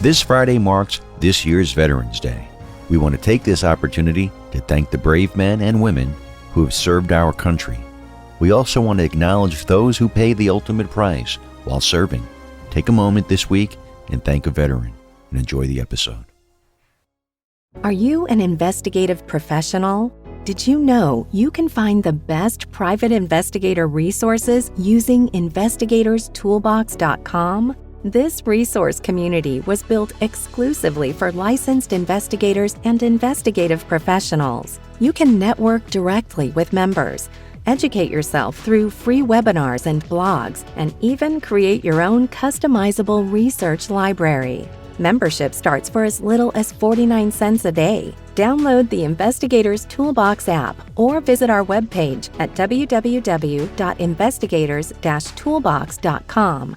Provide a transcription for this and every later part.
This Friday marks this year's Veterans Day. We want to take this opportunity to thank the brave men and women who have served our country. We also want to acknowledge those who pay the ultimate price while serving. Take a moment this week and thank a veteran, and enjoy the episode. Are you an investigative professional? Did you know you can find the best private investigator resources using investigatorstoolbox.com? This resource community was built exclusively for licensed investigators and investigative professionals. You can network directly with members, educate yourself through free webinars and blogs, and even create your own customizable research library. Membership starts for as little as 49 cents a day. Download the Investigators Toolbox app or visit our webpage at www.investigators-toolbox.com.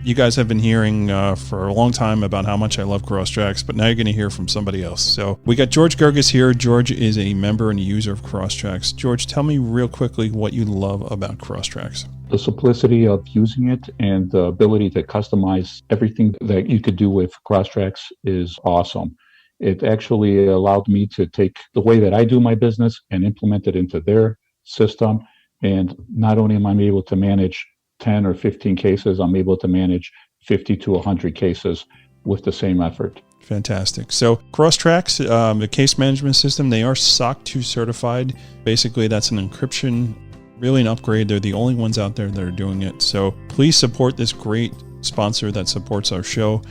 You guys have been hearing for a long time about how much I love Crosstracks, but now you're going to hear from somebody else. So we got George Gerges here. George is a member and a user of Crosstracks. George, tell me real quickly what you love about Crosstracks. The simplicity of using it and the ability to customize everything that you could do with Crosstracks is awesome. It actually allowed me to take the way that I do my business and implement it into their system. And not only am I able to manage 10 or 15 cases, I'm able to manage 50 to 100 cases with the same effort. Fantastic. So Crosstracks, the case management system, they are SOC 2 certified. Basically, that's an encryption, really an upgrade. They're the only ones out there that are doing it. So please support this great sponsor that supports our show.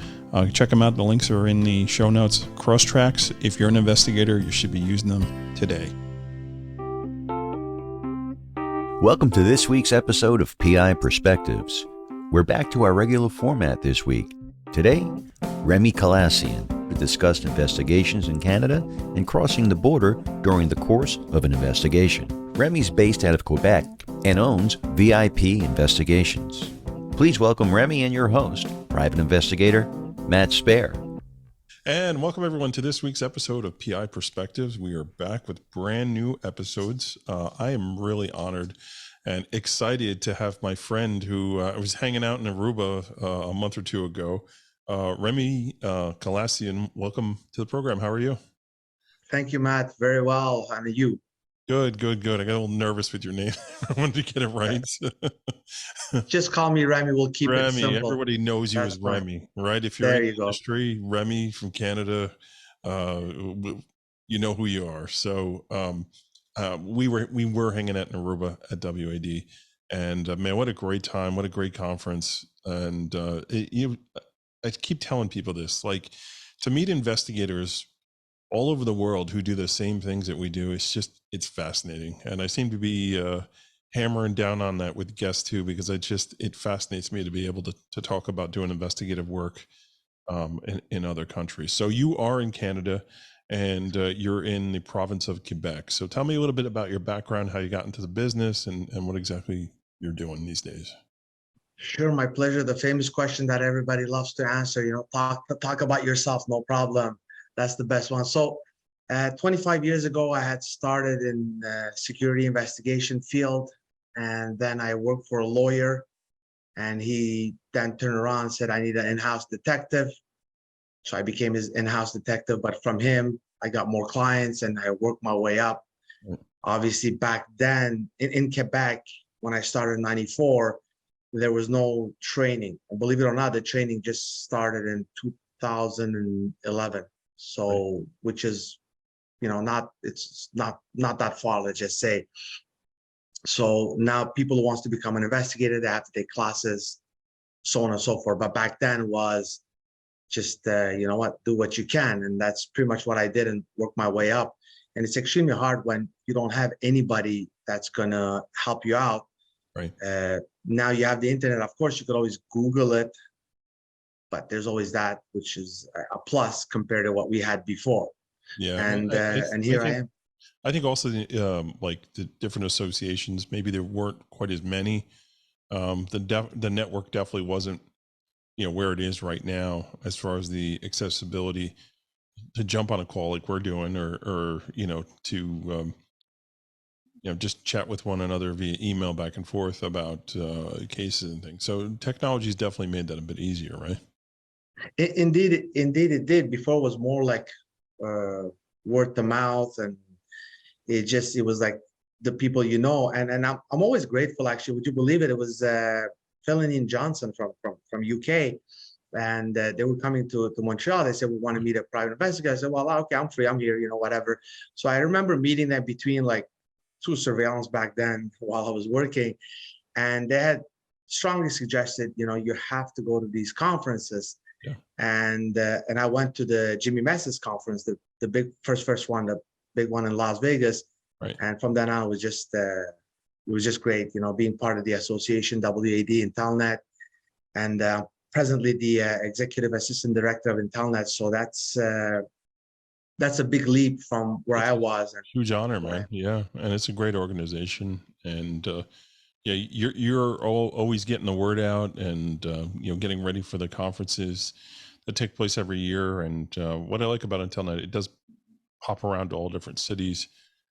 Check them out. The links are in the show notes. Crosstracks, if you're an investigator, you should be using them today. Welcome to this week's episode of PI Perspectives. We're back to our regular format this week. Today, Remi Kalacyan, who discussed investigations in Canada and crossing the border during the course of an investigation. Remi's based out of Quebec and owns VIP Investigations. Please welcome Remi and your host, private investigator Matt Spaier. And welcome everyone to this week's episode of PI Perspectives. We are back with brand new episodes. I am really honored and excited to have my friend who I was hanging out in Aruba a month or two ago, Remi Kalacyan. Welcome to the program. How are you? Thank you, Matt. Very well. And you? Good. I got a little nervous with your name. I wanted to get it right. Just call me Remi. We'll keep it simple. Everybody knows you as Remi, right? If you're in the industry, Remi from Canada, you know who you are. So we were hanging out in Aruba at WAD, and man, what a great time! What a great conference! And I keep telling people this, like, to meet investigators all over the world who do the same things that we do, it's fascinating. And I seem to be hammering down on that with guests too, because it fascinates me to be able to talk about doing investigative work in other countries. So you are in Canada and you're in the province of Quebec. So tell me a little bit about your background, how you got into the business, and what exactly you're doing these days. Sure, my pleasure. The famous question that everybody loves to answer, talk about yourself, no problem. That's the best one. So 25 years ago, I had started in security investigation field, and then I worked for a lawyer, and he then turned around and said, I need an in-house detective. So I became his in-house detective, but from him, I got more clients and I worked my way up. Obviously, back then in Quebec, when I started in 94, there was no training. And believe it or not, the training just started in 2011. So, which is, it's not that far, let's just say. So now people who wants to become an investigator, they have to take classes, so on and so forth. But back then was just, do what you can. And that's pretty much what I did and work my way up. And it's extremely hard when you don't have anybody that's going to help you out. Right. Now you have the internet. Of course, you could always Google it, but there's always that, which is a plus compared to what we had before. Yeah. And here I am. I think also like the different associations, maybe there weren't quite as many. The network definitely wasn't, where it is right now as far as the accessibility to jump on a call like we're doing, or to just chat with one another via email back and forth about cases and things. So technology's definitely made that a bit easier, right? Indeed it did. Before it was more like word of mouth, and it was like the people you know. And I'm always grateful, actually. Would you believe it? It was Felony and Johnson from UK, and they were coming to Montreal. They said, we want to meet a private investigator. I said, well, okay, I'm free, I'm here, whatever. So I remember meeting them between like two surveillance back then while I was working, and they had strongly suggested, you have to go to these conferences. Yeah. And I went to the Jimmy Mess's conference, the big first one, the big one in Las Vegas. Right. And from then on, it was just great, being part of the association, WAD, Intelnet, and presently the executive assistant director of Intelnet. So that's a big leap from where I was. And huge honor, man. Yeah, and it's a great organization, and yeah, you're always getting the word out, and getting ready for the conferences that take place every year. And what I like about Intelnet, it does hop around to all different cities,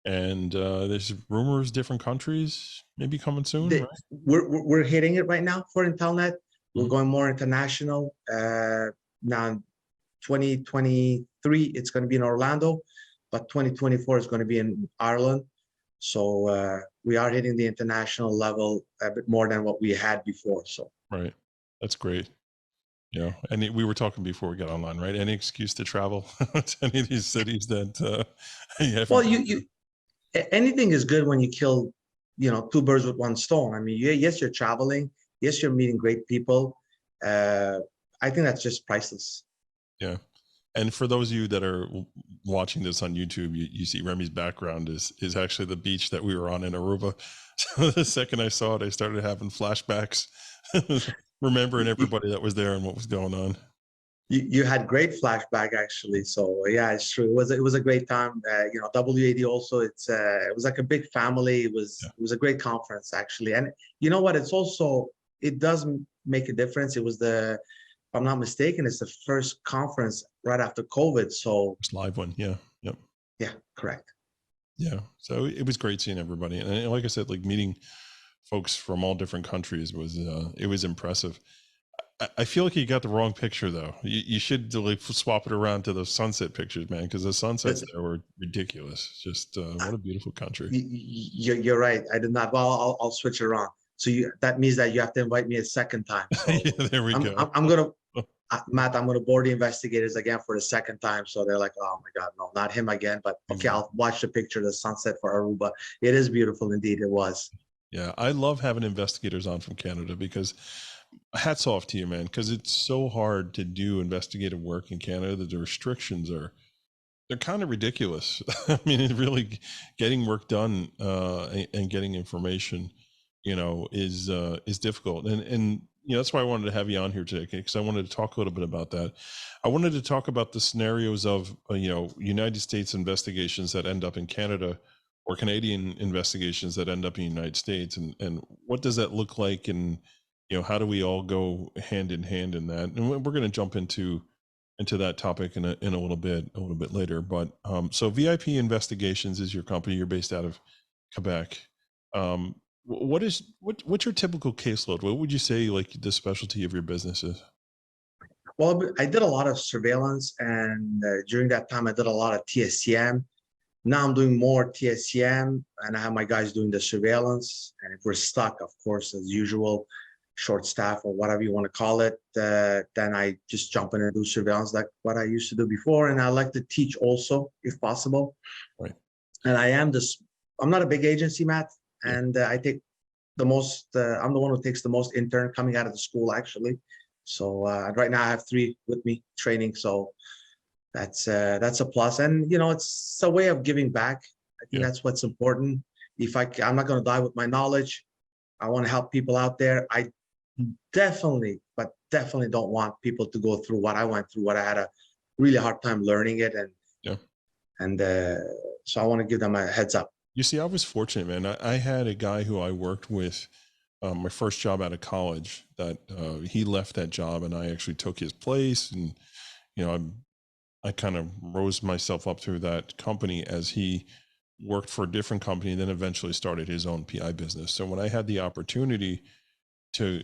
and there's rumors different countries maybe coming soon. Right? We're hitting it right now for Intelnet. We're going more international now. 2023, it's going to be in Orlando, but 2024 is going to be in Ireland. So we are hitting the international level a bit more than what we had before. So right, that's great. And we were talking before we got online, right? Any excuse to travel to any of these cities that you have. Well, you anything is good when you kill, two birds with one stone. I mean, yes, you're traveling. Yes, you're meeting great people. I think that's just priceless. Yeah. And for those of you that are watching this on YouTube, you see Remi's background is actually the beach that we were on in Aruba. So the second I saw it, I started having flashbacks, remembering everybody that was there and what was going on. You had great flashback, actually. So yeah, it's true. It was a great time. WAD also, it was like a big family. It was a great conference, actually. And you know what? It does make a difference. It was if I'm not mistaken, it's the first conference right after COVID. So it's live one. Yeah. Yep. Yeah, correct. Yeah. So it was great seeing everybody. And like I said, like meeting folks from all different countries it was impressive. I feel like you got the wrong picture though. You should like swap it around to those sunset pictures, man. Cause the sunsets there were ridiculous. Just what a beautiful country. You're right. I did not. Well, I'll switch it around. So that means that you have to invite me a second time. So yeah, there we go. Matt, I'm going to board the investigators again for the second time. So they're like, oh my God, no, not him again. But okay, I'll watch the picture of the sunset for Aruba. It is beautiful indeed. It was. Yeah, I love having investigators on from Canada because hats off to you, man, because it's so hard to do investigative work in Canada. The restrictions they're kind of ridiculous. I mean, it really getting work done and getting information, is difficult. And that's why I wanted to have you on here today, because I wanted to talk a little bit about that. I wanted to talk about the scenarios of, United States investigations that end up in Canada or Canadian investigations that end up in the United States. And what does that look like? And, how do we all go hand in hand in that? And we're going to jump into that topic in a little bit later. But so VIP Investigations is your company. You're based out of Quebec. What's your typical caseload? What would you say like the specialty of your business is? Well, I did a lot of surveillance, and during that time I did a lot of TSCM. Now I'm doing more TSCM, and I have my guys doing the surveillance. And if we're stuck, of course, as usual, short staff or whatever you want to call it, then I just jump in and do surveillance like what I used to do before. And I like to teach also, if possible. Right. And I'm not a big agency, Matt. And I take the most, I'm the one who takes the most intern coming out of the school, actually. So right now I have 3 with me training. So that's a plus. And, it's a way of giving back. I think that's what's important. I'm not going to die with my knowledge. I want to help people out there. I definitely don't want people to go through what I went through, what I had a really hard time learning it. And so I want to give them a heads up. You see, I was fortunate, man. I had a guy who I worked with my first job out of college that he left that job and I actually took his place. And, I kind of rose myself up through that company as he worked for a different company and then eventually started his own PI business. So when I had the opportunity to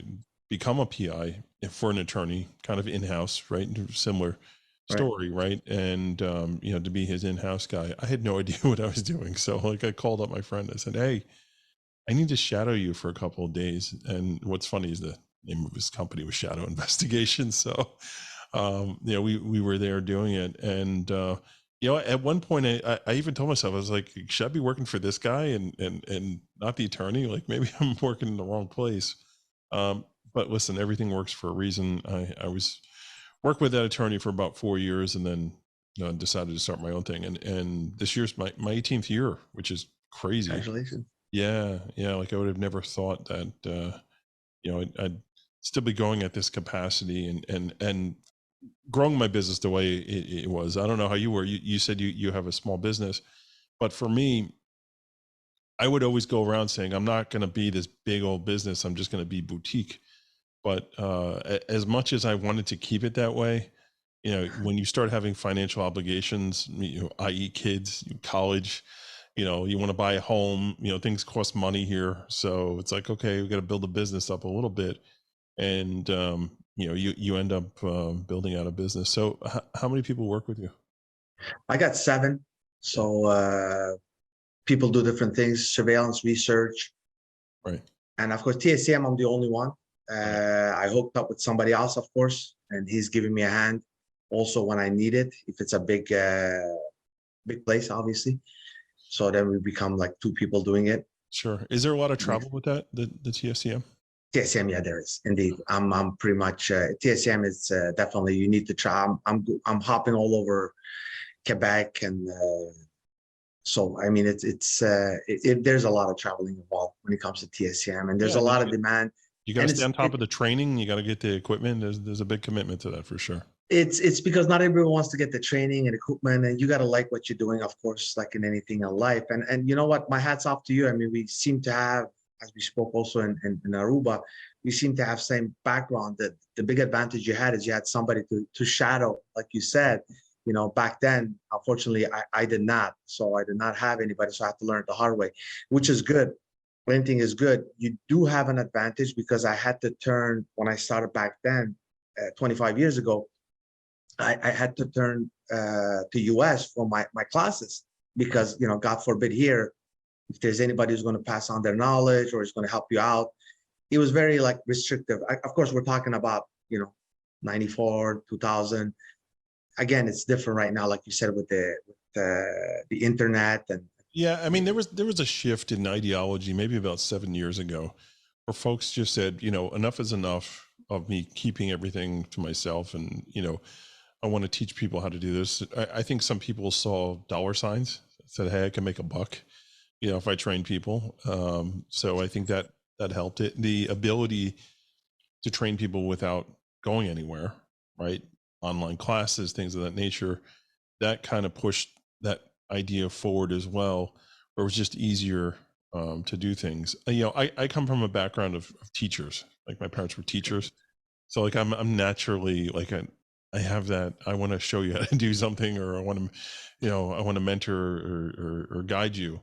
become a PI for an attorney, kind of in-house, right? Similar story, right? And to be his in-house guy, I had no idea what I was doing. So like I called up my friend. I said, "Hey, I need to shadow you for a couple of days." And what's funny is the name of his company was Shadow Investigation. So we were there doing it. And at one point I even told myself, I was like, should I be working for this guy and not the attorney? Like maybe I'm working in the wrong place. But listen, everything works for a reason. I was worked with that attorney for about 4 years, and then decided to start my own thing. And this year's my 18th year, which is crazy. Congratulations. Yeah. Like I would have never thought that I'd still be going at this capacity and growing my business the way it was. I don't know how you were. You said you have a small business, but for me, I would always go around saying, I'm not going to be this big old business. I'm just going to be boutique. But as much as I wanted to keep it that way, when you start having financial obligations, i.e. kids, college, you want to buy a home, things cost money here. So it's like, okay, we got to build the business up a little bit. And, you end up building out a business. So how many people work with you? I got 7. So people do different things, surveillance, research. Right. And of course, TSCM, I'm the only one. I hooked up with somebody else, of course, and he's giving me a hand also when I need it, if it's a big place, obviously. So then we become like 2 people doing it. Sure. Is there a lot of travel with that, the TSCM? TSCM, yeah, there is indeed. I'm pretty much TSCM is definitely, you need to travel. I'm hopping all over Quebec, and so I mean there's a lot of traveling involved when it comes to TSCM, and there's a lot of demand. You got to stay on top of the training. You got to get the equipment. There's a big commitment to that for sure. It's because not everyone wants to get the training and equipment, and you got to like what you're doing, of course, like in anything in life. And you know what? My hat's off to you. I mean, we seem to have, as we spoke also in Aruba, we seem to have same background. That the big advantage you had is you had somebody to shadow, like you said. Back then, unfortunately, I did not. So I did not have anybody. So I had to learn it the hard way, which is good. Renting is good. You do have an advantage because I had to turn, when I started back then, 25 years ago, I had to turn to US for my classes because, God forbid here, if there's anybody who's going to pass on their knowledge or is going to help you out, it was very like restrictive. Of course, we're talking about, 94, 2000. Again, it's different right now, like you said, with the internet. And yeah, I mean, there was a shift in ideology maybe about 7 years ago where folks just said, enough is enough of me keeping everything to myself. And, I want to teach people how to do this. I think some people saw dollar signs, said, hey, I can make a buck, if I train people. So I think that helped it. The ability to train people without going anywhere, right? Online classes, things of that nature, that kind of pushed that idea forward as well, where it was just easier to do things. I come from a background of teachers. Like my parents were teachers. So like I'm naturally like I have that, I want to show you how to do something, or I want to mentor or guide you,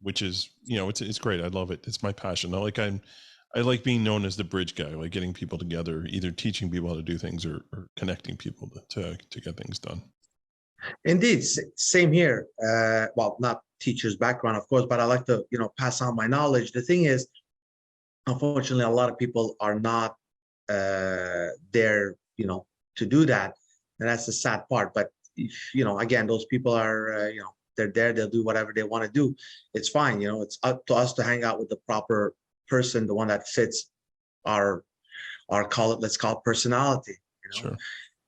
which is, it's great. I love it. It's my passion. I like being known as the bridge guy, like getting people together, either teaching people how to do things or connecting people to get things done. Indeed, same here. Well, not teacher's background, of course, but I like to, pass on my knowledge. The thing is, unfortunately, a lot of people are not there, to do that. And that's the sad part. But if, again, those people are, they're there, they'll do whatever they want to do. It's fine. It's up to us to hang out with the proper person, the one that fits our let's call it personality, Sure.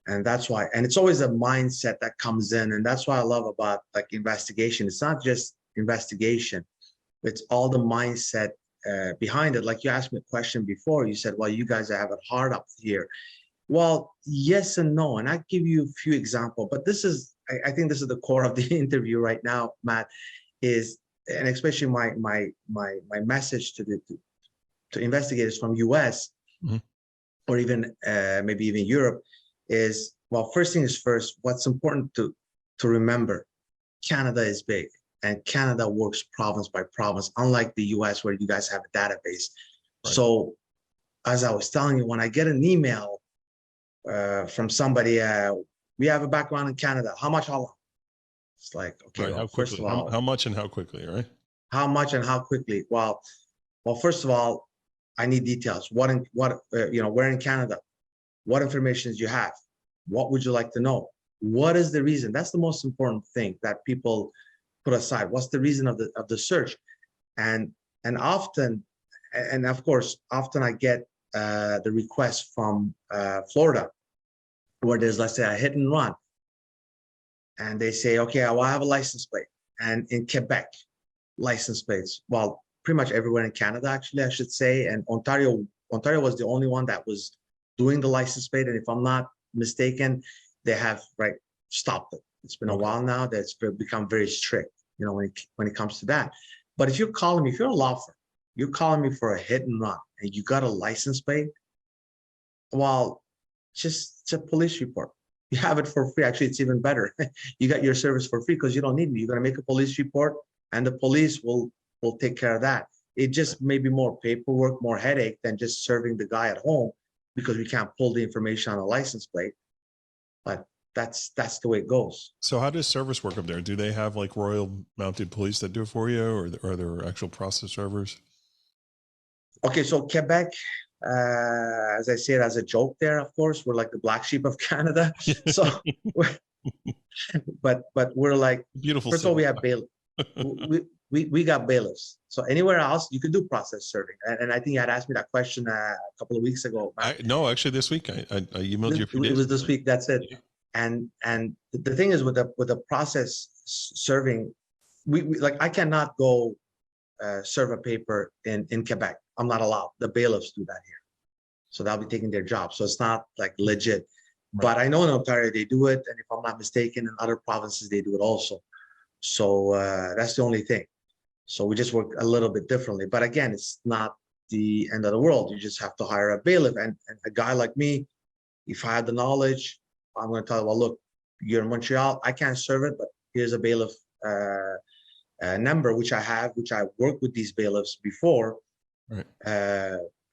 And that's why, and it's always a mindset that comes in. And that's what I love about like investigation. It's not just investigation. It's all the mindset behind it. Like you asked me a question before, you said, well, you guys have it hard up here. Well, yes and no. And I give you a few examples, but this is, I think this is the core of the interview right now, Matt, is, and especially my message to investigators from US, mm-hmm. or even maybe even Europe is, well, first thing is first, what's important to remember, Canada is big and Canada works province by province, unlike the US where you guys have a database. Right. So as I was telling you, when I get an email from somebody, we have a background in Canada. How much? How long? It's like, okay, Right. well, How first quickly? of all, How much and how quickly? Right. how much and how quickly? Well, first of all, I need details. What where in Canada? What information do you have? What would you like to know? What is the reason? That's the most important thing that people put aside. What's the reason of the search? And often, and of course, often I get the request from Florida, where there's, let's say, a hit and run, and they say, okay, well, I have a license plate, and in Quebec, license plates. Well, pretty much everywhere in Canada, actually, I should say, and Ontario was the only one that was doing the license plate, and if I'm not mistaken, they have stopped it. It's been a while now that's become very strict, when it comes to that. But if you're calling me, if you're a law firm, you're calling me for a hit and run, and you got a license plate, well, it's a police report. You have it for free. Actually, it's even better. You got your service for free because you don't need me. You're going to make a police report, and the police will take care of that. It just may be more paperwork, more headache than just serving the guy at home, because we can't pull the information on a license plate. But that's the way it goes. So how does service work up there? Do they have like Royal Mounted Police that do it for you, or are there actual process servers? Okay, so Quebec, as I say it as a joke there, of course, we're like the black sheep of Canada. So, but we're like, beautiful. First of all, we have bailiffs. we got bailiffs. So anywhere else, you could do process serving. And I think you had asked me that question a couple of weeks ago. No, actually, this week I emailed you a few days. It was this week. That's it. And the thing is with the process serving, we I cannot go serve a paper in Quebec. I'm not allowed. The bailiffs do that here, so they'll be taking their job. So it's not like legit. Right. But I know in Ontario they do it, and if I'm not mistaken, in other provinces they do it also. So that's the only thing. So we just work a little bit differently. But again, it's not the end of the world. You just have to hire a bailiff, and a guy like me, if I had the knowledge, I'm going to tell you, well, look, you're in Montreal. I can't serve it, but here's a bailiff number, which I have, which I worked with these bailiffs before. Right.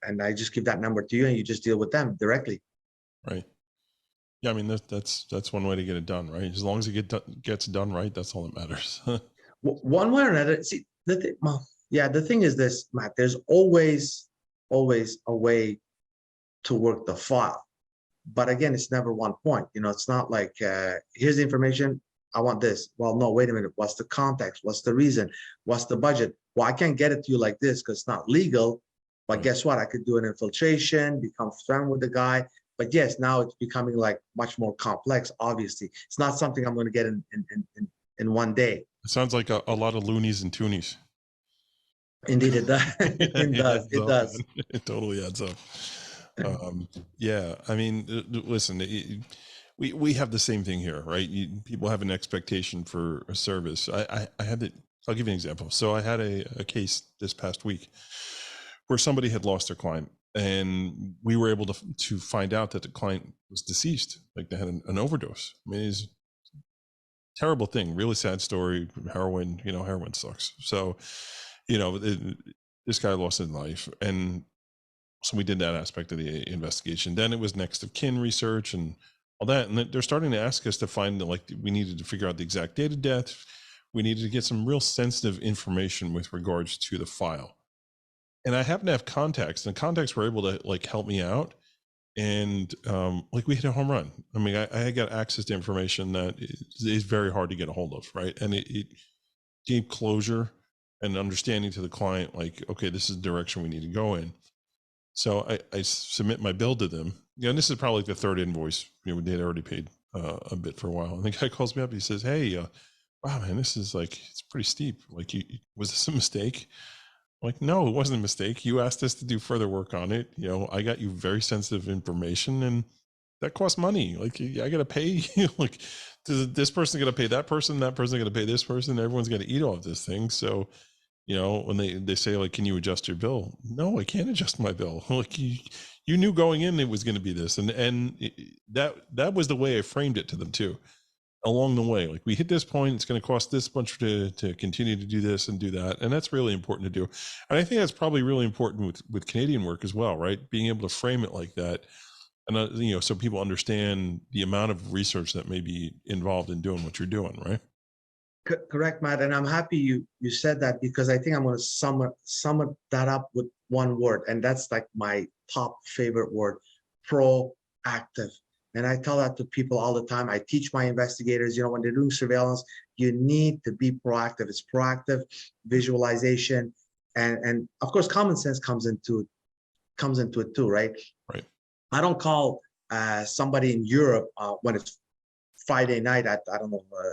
And I just give that number to you, and you just deal with them directly. Right. Yeah, I mean that's one way to get it done, right? As long as it gets done right, that's all that matters. One way or another. See, the thing is this, Matt. There's always a way to work the file, but again, it's never one point. It's not like here's the information. I want this. Well, no, wait a minute. What's the context? What's the reason? What's the budget? Well, I can't get it to you like this because it's not legal. But guess what? I could do an infiltration, become friend with the guy. But yes, now it's becoming like much more complex. Obviously, it's not something I'm going to get in one day. It sounds like a lot of loonies and toonies. Indeed, it does. It does. It does. It totally adds up. Yeah, I mean, listen, we have the same thing here, right? People have an expectation for a service. I had it. I'll give you an example. So I had a case this past week where somebody had lost their client, and we were able to find out that the client was deceased. Like they had an overdose. I mean, it's a terrible thing. Really sad story. Heroin. Heroin sucks. So, this guy lost his life, and so we did that aspect of the investigation. Then it was next of kin research and all that. And they're starting to ask us to find, we needed to figure out the exact date of death. We needed to get some real sensitive information with regards to the file. And I happen to have contacts, and contacts were able to help me out. And we hit a home run. I mean, I got access to information that is very hard to get a hold of, right? And it gave closure and understanding to the client, okay, this is the direction we need to go in. So I submit my bill to them. And this is probably the third invoice. They'd already paid a bit for a while. And the guy calls me up. He says, "Hey, wow, man, this is it's pretty steep. Was this a mistake?" I'm like, "No, it wasn't a mistake. You asked us to do further work on it. I got you very sensitive information, and that costs money. I got to pay. This person got to pay that person got to pay this person. Everyone's got to eat off this thing. So." When they say, can you adjust your bill? No, I can't adjust my bill. You knew going in it was going to be this. And that was the way I framed it to them too. along the way. Like we hit this point, it's going to cost this much to continue to do this and do that. And that's really important to do. And I think that's probably really important with Canadian work as well, right? Being able to frame it like that. And, so people understand the amount of research that may be involved in doing what you're doing, right? Correct, Matt. And I'm happy you said that, because I think I'm going to sum that up with one word. And that's like my top favorite word: proactive. And I tell that to people all the time. I teach my investigators, when they're doing surveillance, you need to be proactive. It's proactive visualization. And of course, common sense comes into it too, right? Right. I don't call somebody in Europe when it's Friday night at,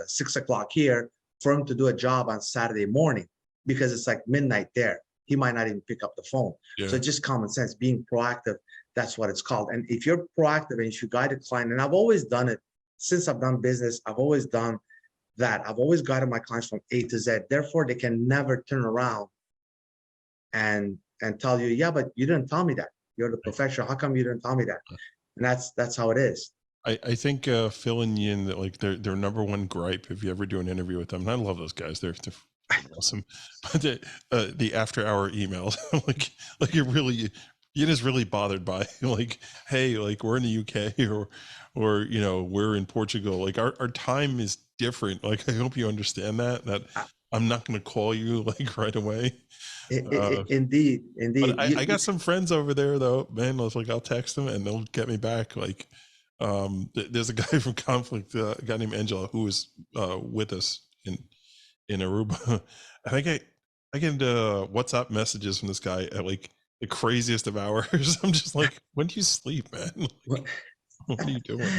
6 o'clock here, for him to do a job on Saturday morning, because it's like midnight there. He might not even pick up the phone. Yeah. So just common sense, being proactive, that's what it's called. And if you're proactive and if you guide a client, and I've always done it since I've done business, I've always done that. I've always guided my clients from A to Z. Therefore, they can never turn around and tell you, yeah, but you didn't tell me that. You're the professional. How come you didn't tell me that? And that's how it is. I think Phil and Yin, that like their number one gripe, if you ever do an interview with them, and I love those guys, they're awesome. But the after hour emails, like Yin is really bothered by like, hey, like we're in the UK or we're in Portugal. Like our time is different. Like I hope you understand that I'm not going to call you like right away. Indeed. But I got some friends over there though, man. I was like, I'll text them and they'll get me back. Like, there's a guy from Conflict, a guy named Angela, who was with us in Aruba. I think I get WhatsApp messages from this guy at like the craziest of hours. I'm just like, when do you sleep, man? Like, what are you doing?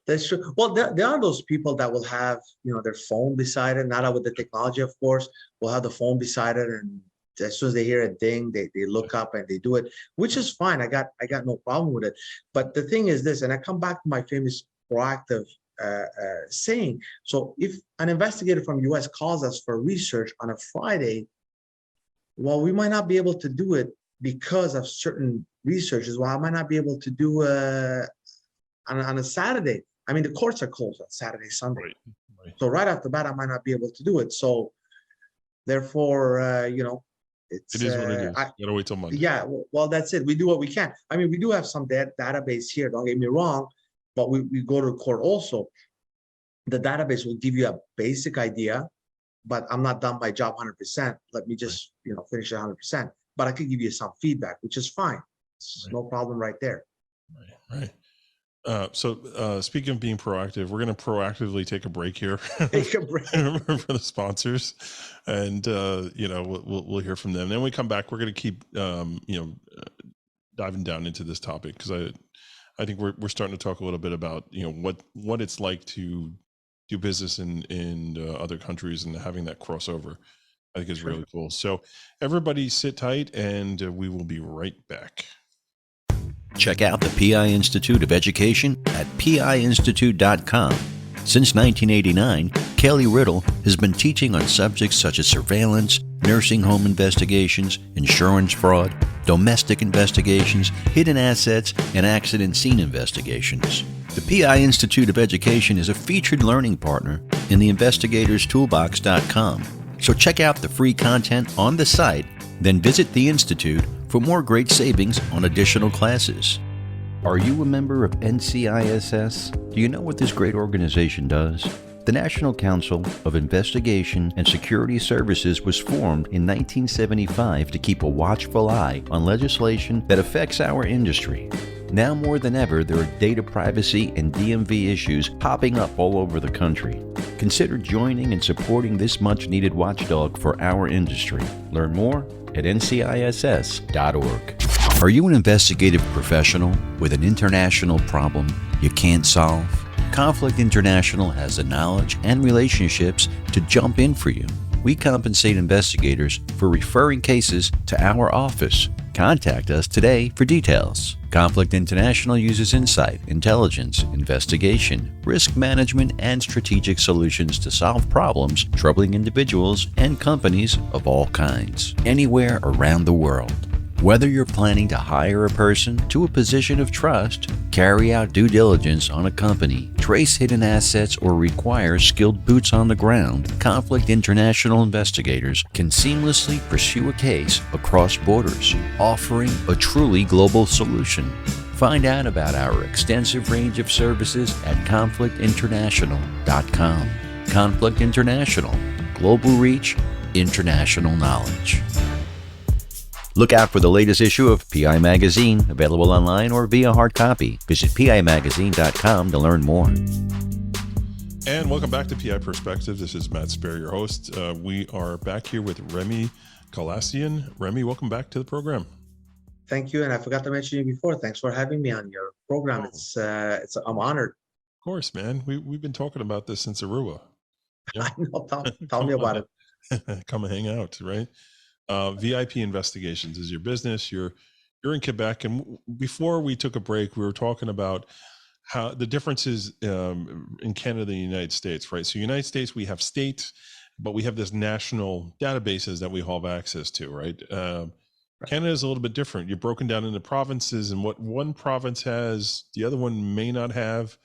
That's true. Well, there are those people that will have their phone beside it. Not with the technology, of course. Will have the phone beside it, and as soon as they hear a ding, they look up and they do it, which is fine. I got no problem with it. But the thing is this, and I come back to my famous proactive saying. So if an investigator from US calls us for research on a Friday, well, we might not be able to do it because of certain researches. Well, I might not be able to do on a Saturday. I mean, the courts are closed on Saturday, Sunday. Right. So right off the bat, I might not be able to do it. So therefore, it is what it is. You gotta wait till Monday. Yeah, well, that's it. We do what we can. I mean, we do have some database here. Don't get me wrong, but we go to court also. The database will give you a basic idea, but I'm not done my job 100%. Let me just finish it 100%. But I could give you some feedback, which is fine. It's no problem right there. Right. So speaking of being proactive, we're going to proactively take a break here. Take a break for the sponsors, and we'll hear from them. Then when we come back, we're going to keep diving down into this topic, because I think we're starting to talk a little bit about what it's like to do business in other countries, and having that crossover, I think is really cool. So everybody sit tight, and we will be right back. Check out the PI Institute of Education at piinstitute.com. Since 1989, Kelly Riddle has been teaching on subjects such as surveillance, nursing home investigations, insurance fraud, domestic investigations, hidden assets, and accident scene investigations. The PI Institute of Education is a featured learning partner in the investigatorstoolbox.com. So check out the free content on the site, then visit the Institute for more great savings on additional classes. Are you a member of NCISS? Do you know what this great organization does? The National Council of Investigation and Security Services was formed in 1975 to keep a watchful eye on legislation that affects our industry. Now more than ever, there are data privacy and DMV issues popping up all over the country. Consider joining and supporting this much-needed watchdog for our industry. Learn more at nciss.org. Are you an investigative professional with an international problem you can't solve? Conflict International has the knowledge and relationships to jump in for you. We compensate investigators for referring cases to our office. Contact us today for details. Conflict International uses insight, intelligence, investigation, risk management, and strategic solutions to solve problems troubling individuals and companies of all kinds, anywhere around the world. Whether you're planning to hire a person to a position of trust, carry out due diligence on a company, trace hidden assets, or require skilled boots on the ground, Conflict International investigators can seamlessly pursue a case across borders, offering a truly global solution. Find out about our extensive range of services at conflictinternational.com. Conflict International. Global reach, international knowledge. Look out for the latest issue of PI Magazine, available online or via hard copy. Visit pimagazine.com to learn more. And welcome back to PI Perspective. This is Matt Spaier, your host. We are back here with Remi Kalacyan. Remi, welcome back to the program. Thank you, and I forgot to mention you before. Thanks for having me on your program. I'm honored. Of course, man. We've been talking about this since Aruba. Yeah. I know. Tell me about it. Come and hang out, right? VIP Investigations is your business. You're in Quebec, and before we took a break, we were talking about how the differences in Canada and the United States, right? So United States, we have states, but we have this national databases that we all have access to, right? Canada is a little bit different. You're broken down into provinces, and what one province has, the other one may not have.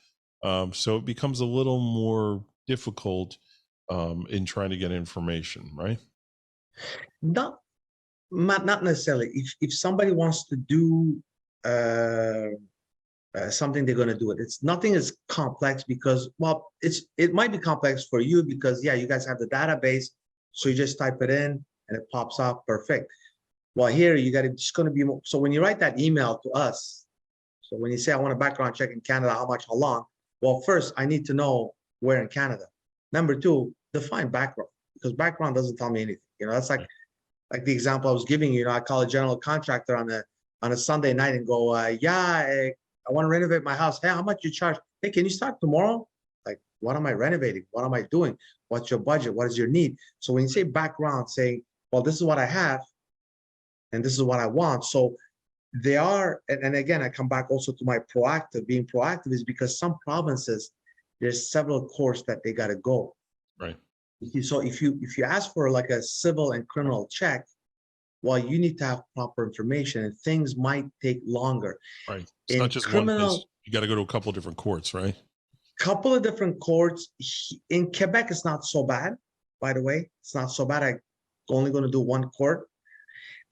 So it becomes a little more difficult in trying to get information, right? Not necessarily. If somebody wants to do something, they're going to do it. It's nothing is complex because, well, it might be complex for you because, yeah, you guys have the database, so you just type it in and it pops up perfect. Well, here it's going to be more. So when you write that email to us, so when you say I want a background check in Canada, how much, how long? Well, first I need to know where in Canada. Number two, define background, because background doesn't tell me anything. That's like the example I was giving you. I call a general contractor on a Sunday night and go, I want to renovate my house. Hey, how much you charge? Hey, can you start tomorrow? Like, what am I renovating? What am I doing? What's your budget? What is your need? So when you say background, saying, well, this is what I have and this is what I want. So they are, and again, I come back also to my proactive. Being proactive is because some provinces, there's several courts that they got to go. Right. So if you ask for like a civil and criminal check, well, you need to have proper information, and things might take longer. Right. It's not just one place. You got to go to a couple of different courts, right? Couple of different courts. In Quebec, it's not so bad, by the way. It's not so bad. I'm only going to do one court.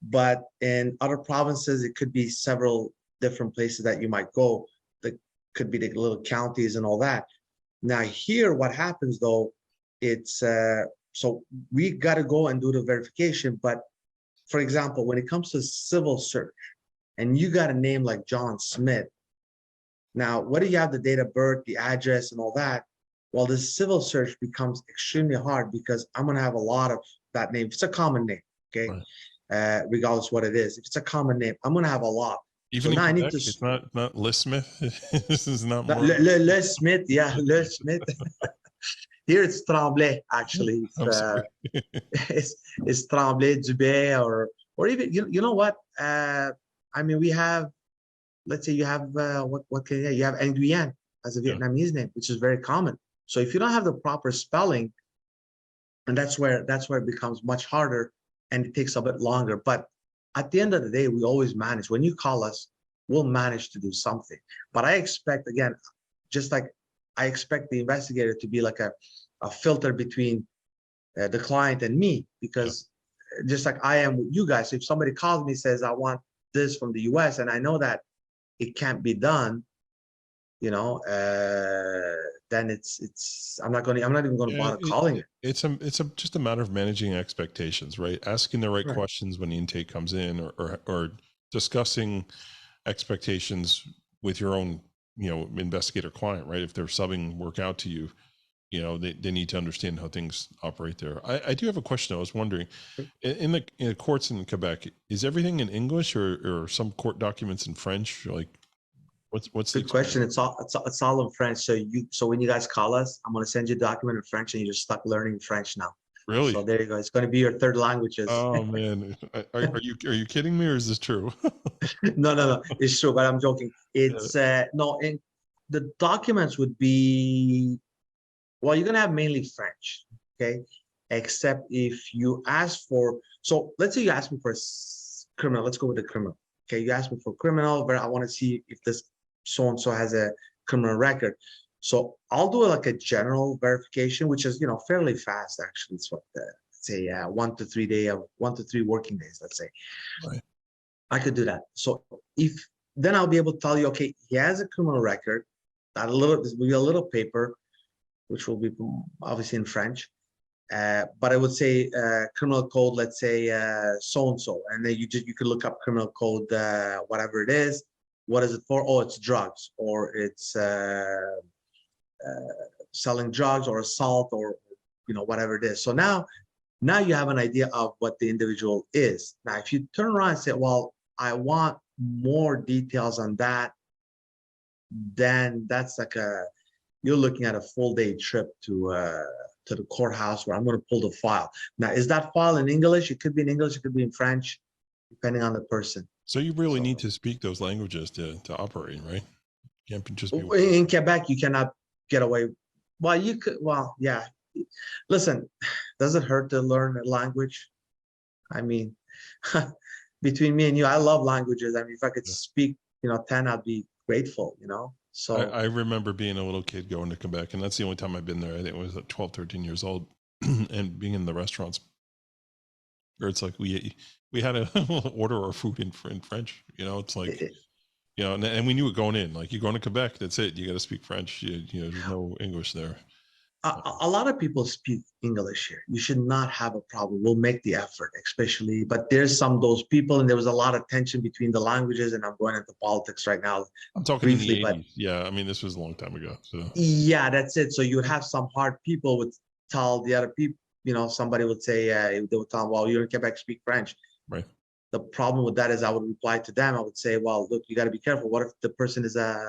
But in other provinces, it could be several different places that you might go. That could be the little counties and all that. Now here, what happens though, it's so we got to go and do the verification. But for example, when it comes to civil search and you got a name like John Smith, now whether you have the date of birth, the address and all that, well, the civil search becomes extremely hard because I'm going to have a lot of that name. If it's a common name, okay, right. Regardless what it is, if it's a common name, I'm going to have a lot. Even so now Quebec, I need to. It's not Le Smith. This is not more. Le Smith, yeah, Le Smith. Here it's Tremblay, actually. It's Tremblay, Dubé, or even you know what? I mean, we have. Let's say you have what can you have Nguyen as a Vietnamese name, which is very common. So if you don't have the proper spelling, and that's where it becomes much harder, and it takes a bit longer. But at the end of the day, we always manage. When you call us, we'll manage to do something. But I expect, again, just like I expect the investigator to be like a filter between the client and me, because just like I am with you guys, if somebody calls me, says, I want this from the US, and I know that it can't be done, then I'm not even going to bother calling it. It's just a matter of managing expectations, right? Asking the right questions when the intake comes in, or discussing expectations with your own, investigator client, right? If they're subbing work out to you, they need to understand how things operate there. I do have a question. I was wondering, in the courts in Quebec, is everything in English or some court documents in French? Like, what's good question? It's all in French. So when you guys call us, I'm going to send you a document in French, and you're just stuck learning French now. Really? So there you go. It's going to be your third languages. Oh man, are you kidding me, or is this true? No, it's true, but I'm joking. It's no, and the documents would be, well, you're going to have mainly French, okay? Except if you ask for, so let's say you ask me for a criminal. Let's go with the criminal. Okay, you asked me for criminal, but I want to see if this so-and-so has a criminal record. So I'll do like a general verification, which is, fairly fast, actually. It's what, say 1 to 3 working days, let's say. Right. I could do that. So then I'll be able to tell you, okay, he has a criminal record. This will be a little paper, which will be obviously in French. But I would say criminal code, let's say so-and-so. And then you could look up criminal code, whatever it is. What is it for? Oh, it's drugs, or it's selling drugs, or assault, or whatever it is. So now you have an idea of what the individual is. Now, if you turn around and say, well, I want more details on that, then that's like you're looking at a full day trip to the courthouse where I'm going to pull the file. Now, is that file in English? It could be in English, it could be in French, depending on the person. So you really need to speak those languages to operate, right? You can't just be in Quebec, you cannot get away. Well, you could. Well, yeah. Listen, does it hurt to learn a language? I mean, between me and you, I love languages. I mean, if I could speak, 10, I'd be grateful, So I remember being a little kid going to Quebec, and that's the only time I've been there. I think it was at 12, 13 years old, and being in the restaurants where it's like we had to order our food in French. It's like, and we knew it going in. Like, you're going to Quebec, that's it. You got to speak French. There's no English there. A lot of people speak English here. You should not have a problem. We'll make the effort, especially. But there's those people, and there was a lot of tension between the languages. And I'm going into politics right now. I'm talking briefly, in the 80s. Yeah, I mean, this was a long time ago. So yeah, that's it. So you would have some hard people would tell the other people. Somebody would say they would tell them, "Well, you're in Quebec, speak French." Right. The problem with that is I would reply to them. I would say, "Well, look, you got to be careful. What if the person is a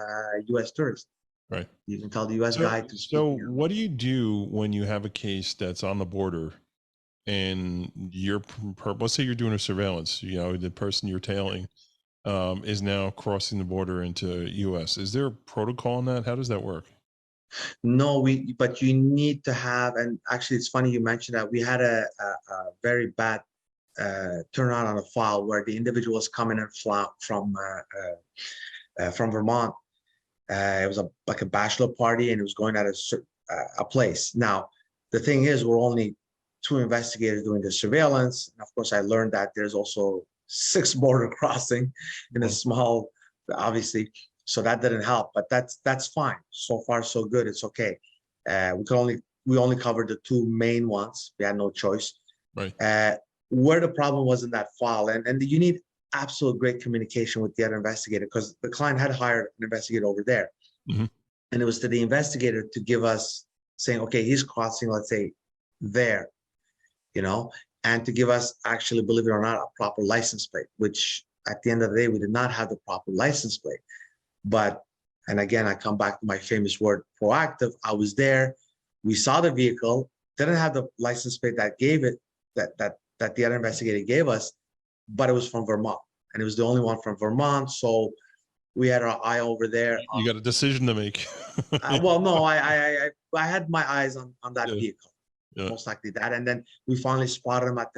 U.S. tourist?" Right. You can tell the U.S. guy to speak. So what do you do when you have a case that's on the border and let's say you're doing a surveillance, the person you're tailing is now crossing the border into U.S. Is there a protocol on that? How does that work? No, but you need to have, and actually it's funny you mentioned that. We had a very bad turnaround on a file where the individual was coming in from Vermont. It was like a bachelor party, and it was going at a place. Now, the thing is, we're only 2 investigators doing the surveillance. And of course, I learned that there's also 6 border crossing in a small, obviously. So that didn't help, but that's fine. So far, so good. It's okay. We only covered the 2 main ones. We had no choice. Right. Where the problem was in that file, and you need absolute great communication with the other investigator, because the client had hired an investigator over there. Mm-hmm. And it was to the investigator to give us saying, okay, he's crossing, let's say, there, and to give us, actually, believe it or not, a proper license plate, which at the end of the day, we did not have the proper license plate. But, and again, I come back to my famous word, proactive. I was there. We saw the vehicle, didn't have the license plate that gave it, that the other investigator gave us, but it was from Vermont, and it was the only one from Vermont. So we had our eye over there. You got a decision to make. Well, no, I had my eyes on that vehicle, most likely that. And then we finally spotted him at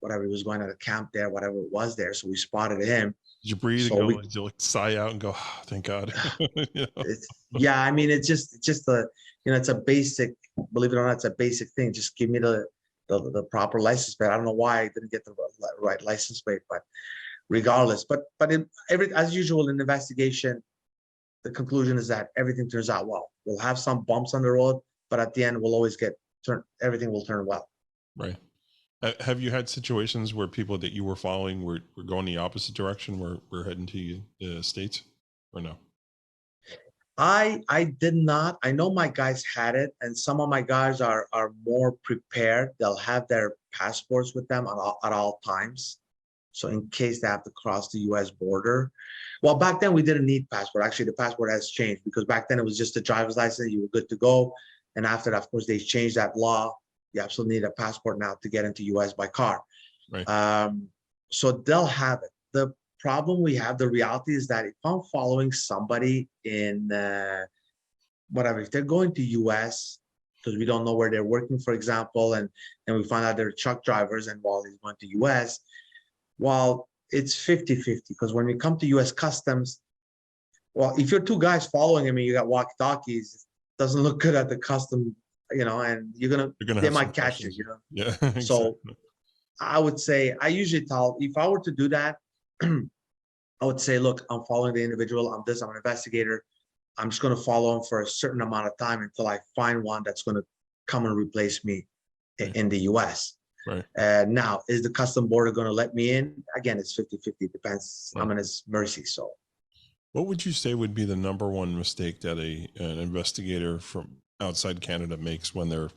whatever he was going to the camp there, whatever it was there. So we spotted him. Did you breathe and go? Did you sigh out and go, oh, thank God? Yeah, I mean, it's just it's a basic, believe it or not, it's a basic thing. Just give me the proper license plate. I don't know why I didn't get the right license plate, but regardless, but as usual in investigation, the conclusion is that everything turns out well. We'll have some bumps on the road, but at the end, we'll always everything will turn well. Right. Have you had situations where people that you were following were going the opposite direction, we're heading to the States, or no? I did not. I know my guys had it, and some of my guys are more prepared. They'll have their passports with them at all times. So in case they have to cross the U.S. border. Well, back then we didn't need passport. Actually, the passport has changed, because back then it was just a driver's license. You were good to go. And after that, of course, they changed that law. You absolutely need a passport now to get into U.S. by car. Right. So they'll have it. The problem we have, the reality is that if I'm following somebody in whatever, if they're going to U.S., because we don't know where they're working, for example, and we find out they're truck drivers, and while he's going to U.S., well, it's 50-50 because when we come to U.S. Customs, well, if you're two guys following him and you got walkie-talkies, it doesn't look good at the custom, and they might catch you, Yeah. Exactly. So I would say, I usually tell, if I were to do that, I would say, look, I'm following the individual. I'm an investigator. I'm just going to follow him for a certain amount of time until I find one that's going to come and replace me in the U.S. Right. Now, is the custom border going to let me in? Again, it's 50-50. Depends. Right. I'm in his mercy. So what would you say would be the number one mistake that an investigator from outside Canada makes when they're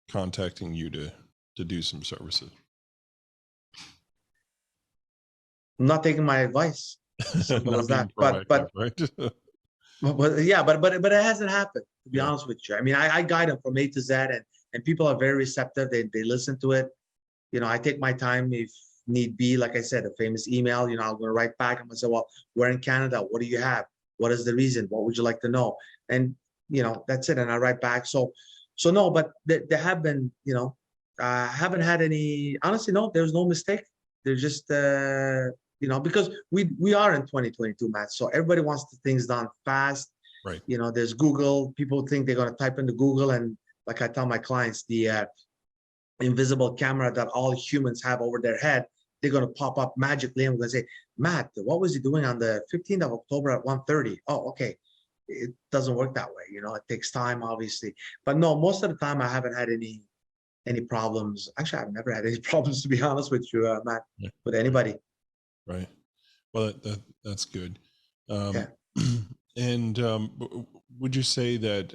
contacting you to do some services? I'm not taking my advice. Simple as that. But right? but it hasn't happened, to be honest with you. I mean, I guide them from A to Z, and people are very receptive. They listen to it. I take my time if need be. Like I said, a famous email, I'm going to write back. I'm going to say, well, we're in Canada. What do you have? What is the reason? What would you like to know? And, that's it. And I write back. So no, but there have been, I haven't had any, honestly, no, there's no mistake. There's just, because we are in 2022, Matt. So everybody wants things done fast. Right. There's Google. People think they're going to type into Google. And like I tell my clients, the invisible camera that all humans have over their head, they're going to pop up magically. I'm going to say, Matt, what was he doing on the 15th of October at 1:30? Oh, okay. It doesn't work that way. It takes time, obviously. But no, most of the time I haven't had any problems. Actually, I've never had any problems, to be honest with you, Matt, with anybody. Right. Well, that's good. And would you say that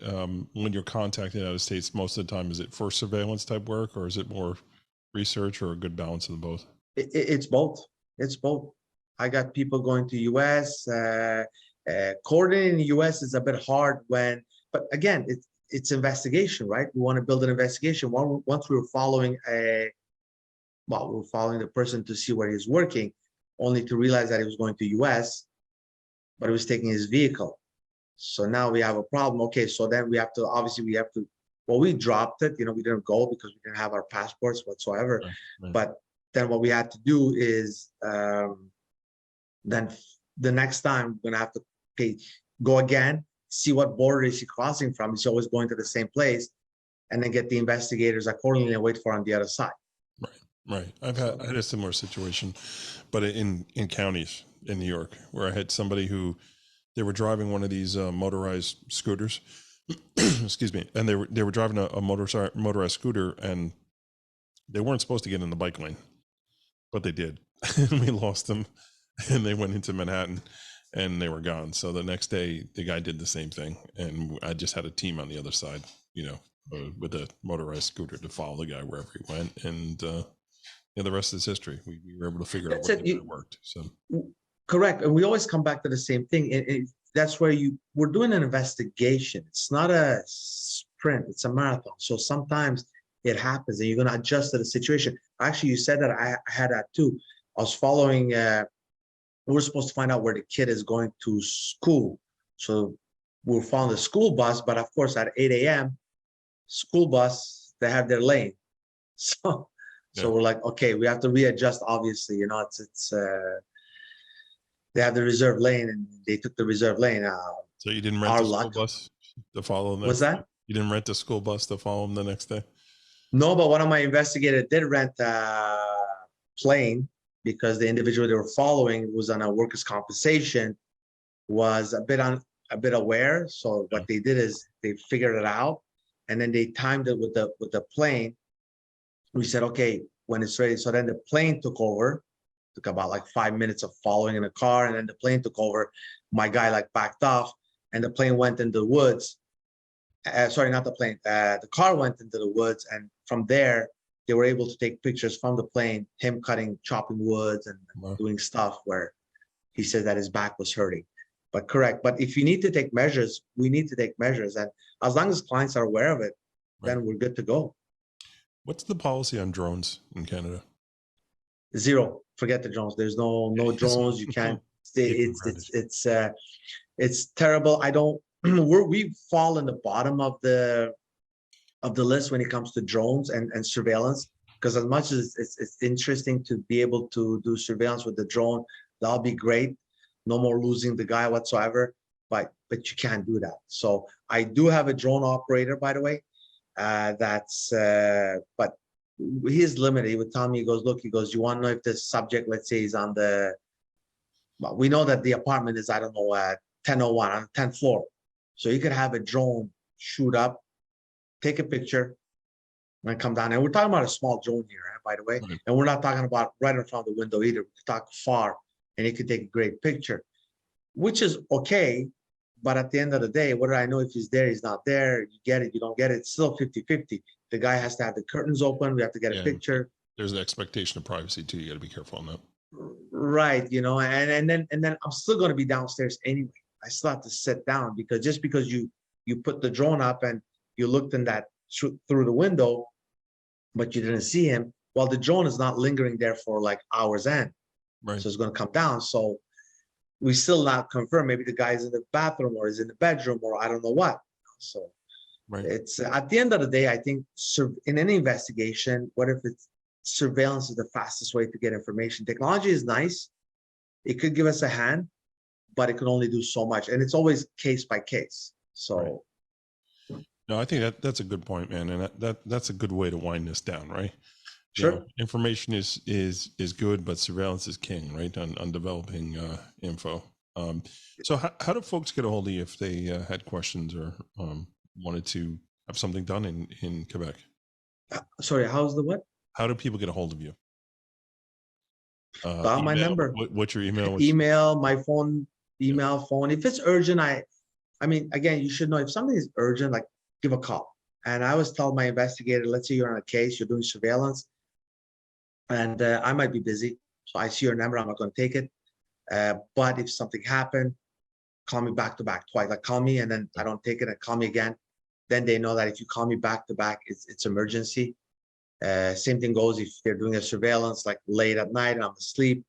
when you're contacting the United States, most of the time, is it for surveillance type work, or is it more research, or a good balance of both? It's both. It's both. I got people going to U.S. Coordinating the U.S. is a bit hard but again, it's investigation, right? We want to build an investigation. Once we were following the person to see where he's working, only to realize that he was going to U.S., but he was taking his vehicle. So now we have a problem. Okay, so then we dropped it. We didn't go because we didn't have our passports whatsoever. Right. But then what we had to do is then the next time we're going to have to go again, see what border is he crossing from. He's always going to the same place, and then get the investigators accordingly and wait for on the other side. Right. I had a similar situation, but in counties in New York, where I had somebody who they were driving one of these motorized scooters. Excuse me, and they were driving a motorized scooter, and they weren't supposed to get in the bike lane, but they did. We lost them, and they went into Manhattan, and they were gone. So the next day, the guy did the same thing, and I just had a team on the other side, with a motorized scooter to follow the guy wherever he went, and the rest is history. We were able to figure out what worked. So correct, and we always come back to the same thing. That's where we're doing an investigation. It's not a sprint; it's a marathon. So sometimes it happens, and you're going to adjust to the situation. Actually, you said that I had that too. I was following. We're supposed to find out where the kid is going to school, so we're following the school bus. But of course, at 8 a.m., school bus, they have their lane. So we're like, okay, we have to readjust. Obviously, it's they have the reserve lane, and they took the reserve lane. So you didn't rent the school bus to follow them? What's that? You didn't rent the school bus to follow them the next day? No, but one of my investigators did rent a plane, because the individual they were following was on a workers' compensation, was a bit aware. So what they did is they figured it out, and then they timed it with the plane. We said, okay, when it's ready. So then the plane took over. Took about like 5 minutes of following in a car, and then the plane took over. My guy backed off, and the plane went into the woods. Sorry, not the plane. The car went into the woods, and from there they were able to take pictures from the plane, him chopping woods and doing stuff where he said that his back was hurting. But correct. But if you need to take measures, we need to take measures, and as long as clients are aware of it, then we're good to go. What's the policy on drones in Canada? Zero. Forget the drones. There's no drones. You can't. It's terrible. We fall in the bottom of the list when it comes to drones and surveillance, because as much as it's interesting to be able to do surveillance with the drone, that'll be great. No more losing the guy whatsoever, but you can't do that. So I do have a drone operator, by the way. But he is limited. He would tell me, he goes, look, he goes, you want to know if this subject, let's say, is on well, we know that the apartment is, I don't know, 1001 on the 10th floor. So you could have a drone shoot up, take a picture, and come down. And we're talking about a small drone here, by the way. Right. And we're not talking about right in front of the window either. We're talking far, and it could take a great picture, which is okay. But at the end of the day, what do I know if he's there, he's not there? You get it, you don't get it. It's still 50-50. The guy has to have the curtains open. We have to get a picture. There's an expectation of privacy too. You got to be careful on that. Right, and then I'm still going to be downstairs anyway. I still have to sit down because just because you put the drone up and you looked in that through the window, but you didn't see him. Well, the drone is not lingering there for like hours end, Right. so it's going to come down. So we still not confirm. Maybe the guy's in the bathroom or is in the bedroom or I don't know what. So Right. it's at the end of the day, I think in any investigation, what if it's surveillance is the fastest way to get information. Technology is nice. It could give us a hand, but it can only do so much. And it's always case by case. So No, I think that's a good point, man. And that's a good way to wind this down, right? Sure. You know, information is good, but surveillance is king, right? On developing info. So how do folks get a hold of you if they had questions or wanted to have something done in Quebec? Sorry, how's the what? How do people get a hold of you? Dial my number. What's your email? Email, my phone, phone. If it's urgent, I mean, again, you should know if something is urgent, like give a call. And I always tell my investigator, let's say you're on a case, you're doing surveillance, and I might be busy. So I see your number, I'm not going to take it. But if something happened, call me back to back twice. Like call me and then I don't take it and call me again. Then they know that if you call me back to back, it's emergency. Same thing goes if they're doing a surveillance like late at night, I'm asleep.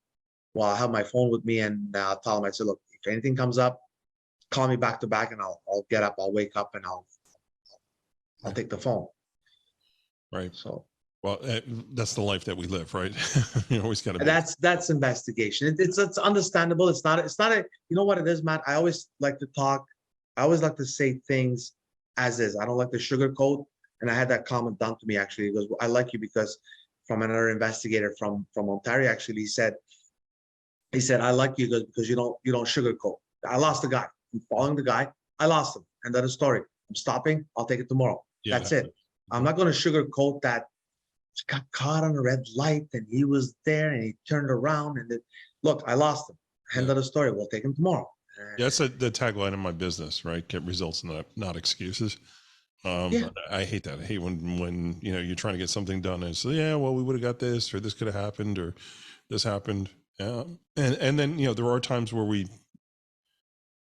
Well, I have my phone with me and I'll tell them, I say, look, if anything comes up, call me back to back and I'll get up, I'll wake up and I'll take the phone. Right. So, well, that's the life that we live, right? You always got to. That's investigation. It's understandable. It's not a, you know what it is, Matt? I always like to talk. I always like to say things as is. I don't like to sugarcoat. And I had that comment done to me actually. He goes, well, I like you because from another investigator from Ontario, actually, he said, I like you because you don't sugarcoat. I lost the guy. I'm following the guy. I lost him. End of the story. I'm stopping. I'll take it tomorrow. Yeah, that's it. I'm not going to sugarcoat that. Got caught on a red light and he was there and he turned around and look, I lost him. End of the story. We'll take him tomorrow. Yeah, that's the tagline of my business, right? Get results, not excuses. I hate that. I hate when you're trying to get something done and so well, we would have got this or this could have happened or this happened. And then there are times where we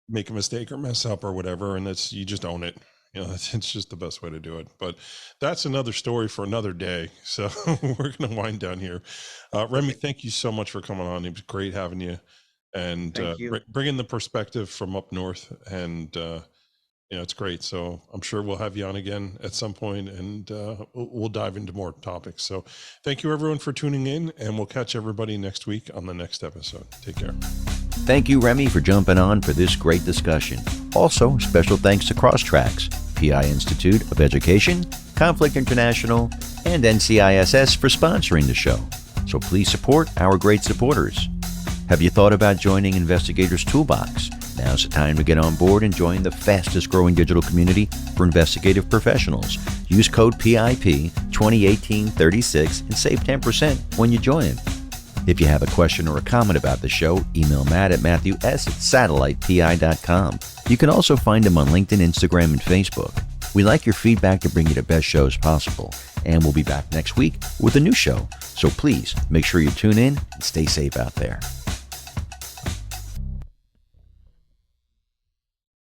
make a mistake or mess up or whatever, and you just own it. It's just the best way to do it. But that's another story for another day. So we're going to wind down here. Remi, thank you so much for coming on. It was great having you and bringing the perspective from up north. And it's great. So I'm sure we'll have you on again at some point and we'll dive into more topics. So thank you everyone for tuning in, and we'll catch everybody next week on the next episode. Take care. Thank you, Remi, for jumping on for this great discussion. Also, special thanks to Crosstracks, PI Institute of Education, Conflict International, and NCISS for sponsoring the show. So please support our great supporters. Have you thought about joining Investigator's Toolbox? Now's the time to get on board and join the fastest growing digital community for investigative professionals. Use code PIP 2018-36 and save 10% when you join. If you have a question or a comment about the show, email Matt at matthews@satellitepi.com. You can also find him on LinkedIn, Instagram, and Facebook. We like your feedback to bring you the best shows possible. And we'll be back next week with a new show. So please make sure you tune in and stay safe out there.